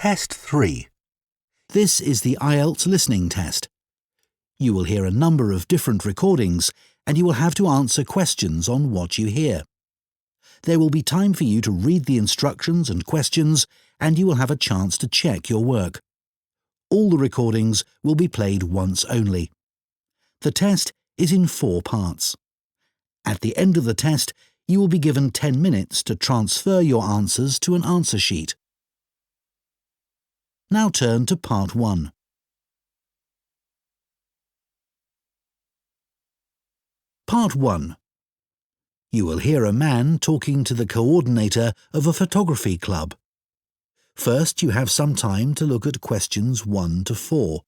Test 3. This is the Ielts listening test. You will hear a number of different recordings and you will have to answer questions on what you hear. There will be time for you to read the instructions and questions and you will have a chance to check your work. All the recordings will be played once only. The test is in 4 parts. At the end of the test, you will be given 10 minutes to transfer your answers to an answer sheet. Now turn to Part 1. Part 1. You will hear a man talking to the coordinator of a photography club. First, you have some time to look at questions 1 to 4.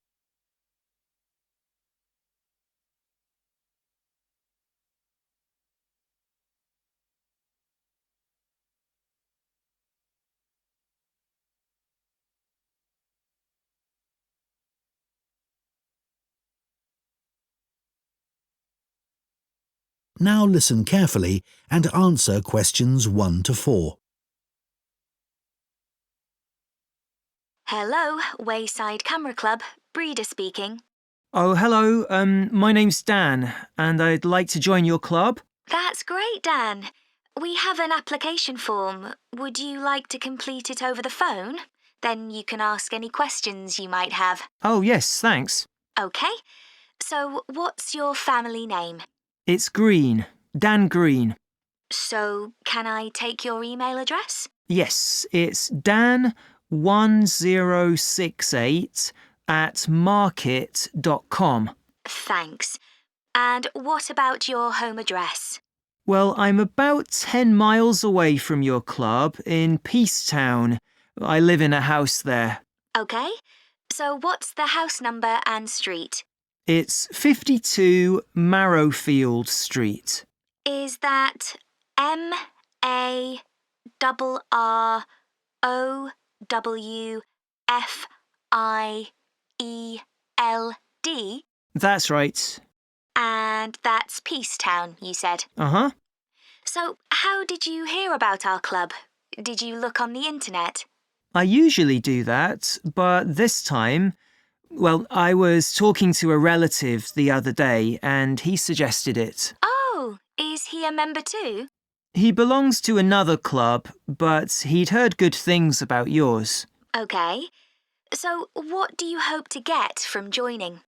Now listen carefully and answer questions 1 to 4. Hello, Wayside Camera Club, Breeder speaking. Oh, hello. My name's Dan, and I'd like to join your club. That's great, Dan. We have an application form. Would you like to complete it over the phone? Then you can ask any questions you might have. Oh, yes, thanks. OK. So, what's your family name? It's Green. Dan Green. So, can I take your email address? Yes, it's dan1068@market.com. Thanks. And what about your home address? Well, I'm about 10 miles away from your club in Peacetown. I live in a house there. OK. So, what's the house number and street? It's 52 Marrowfield Street. Is that MARROWFIELD? That's right. And that's Peacetown, you said. Uh-huh. So, how did you hear about our club? Did you look on the internet? I usually do that, but this time, well, I was talking to a relative the other day and he suggested it. Oh, is he a member too? He belongs to another club, but he'd heard good things about yours. OK. So, what do you hope to get from joining?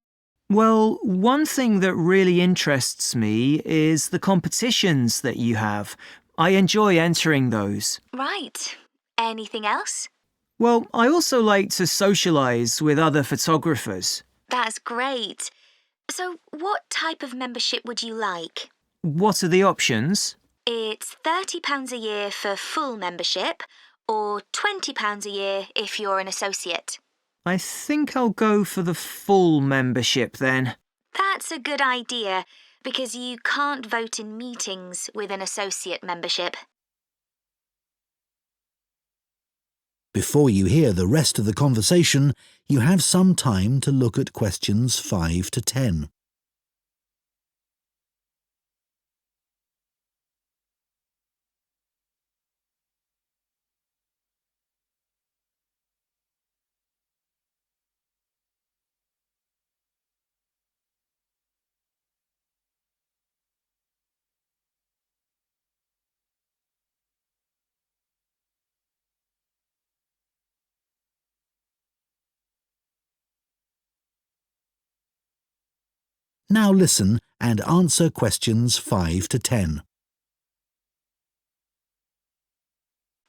Well, one thing that really interests me is the competitions that you have. I enjoy entering those. Right. Anything else? Well, I also like to socialise with other photographers. That's great. So, what type of membership would you like? What are the options? It's £30 a year for full membership or £20 a year if you're an associate. I think I'll go for the full membership then. That's a good idea because you can't vote in meetings with an associate membership. Before you hear the rest of the conversation, you have some time to look at questions 5 to 10. Now listen and answer questions 5 to 10.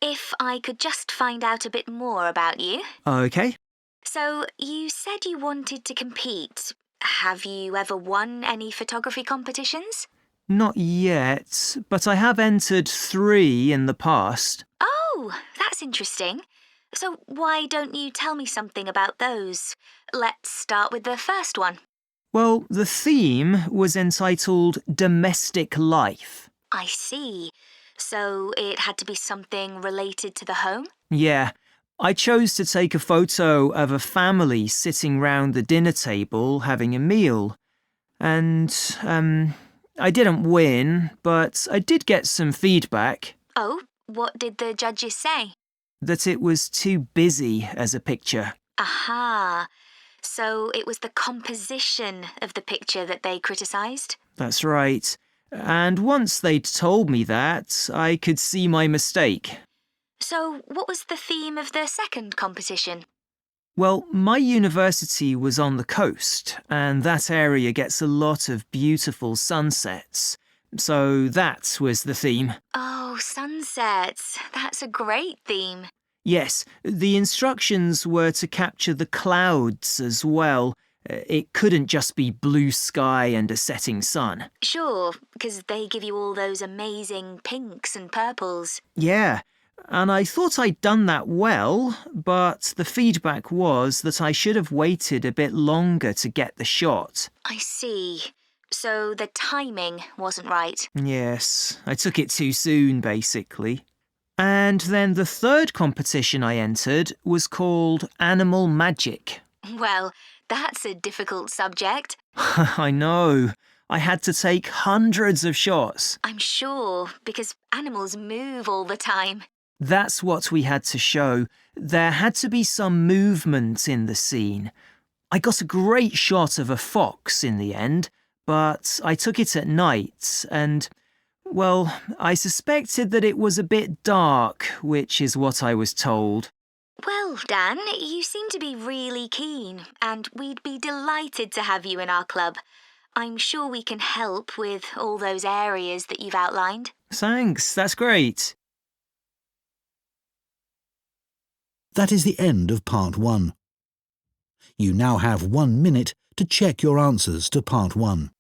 If I could just find out a bit more about you. OK. So, you said you wanted to compete. Have you ever won any photography competitions? Not yet, but I have entered 3 in the past. Oh, that's interesting. So, why don't you tell me something about those? Let's start with the first one. Well, the theme was entitled Domestic Life. I see. So it had to be something related to the home? Yeah, I chose to take a photo of a family sitting round the dinner table having a meal. And, I didn't win, but I did get some feedback. Oh, what did the judges say? that it was too busy as a picture. Aha. So it was the composition of the picture that they criticised? That's right. And once they'd told me that, I could see my mistake. So what was the theme of the second competition? Well, my university was on the coast, and that area gets a lot of beautiful sunsets. So that was the theme. Oh, sunsets. That's a great theme. Yes, the instructions were to capture the clouds as well. It couldn't just be blue sky and a setting sun. Sure, because they give you all those amazing pinks and purples. Yeah, and I thought I'd done that well, but the feedback was that I should have waited a bit longer to get the shot. I see. So the timing wasn't right. Yes, I took it too soon, basically. And then the third competition I entered was called Animal Magic. Well, that's a difficult subject. I know. I had to take hundreds of shots. I'm sure, because animals move all the time. That's what we had to show. There had to be some movement in the scene. I got a great shot of a fox in the end, but I took it at night and, well, I suspected that it was a bit dark, which is what I was told. Well, Dan, you seem to be really keen, and we'd be delighted to have you in our club. I'm sure we can help with all those areas that you've outlined. Thanks, that's great. That is the end of Part 1. You now have 1 minute to check your answers to Part 1.